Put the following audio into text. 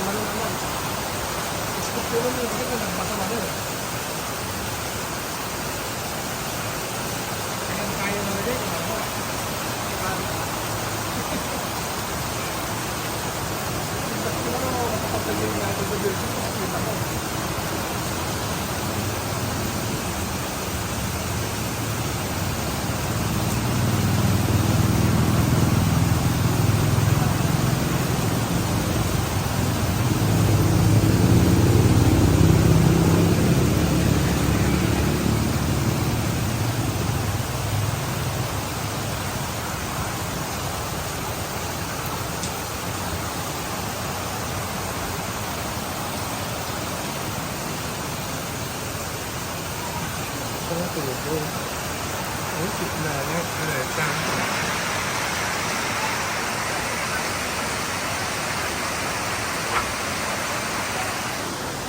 naman naman. Gusto ko naman yung kita nagbasa na rin. Kaya na rin. Kapag yung natin sa building, kita mo. Ito na tulog ko. Ay, kitna na. Ano,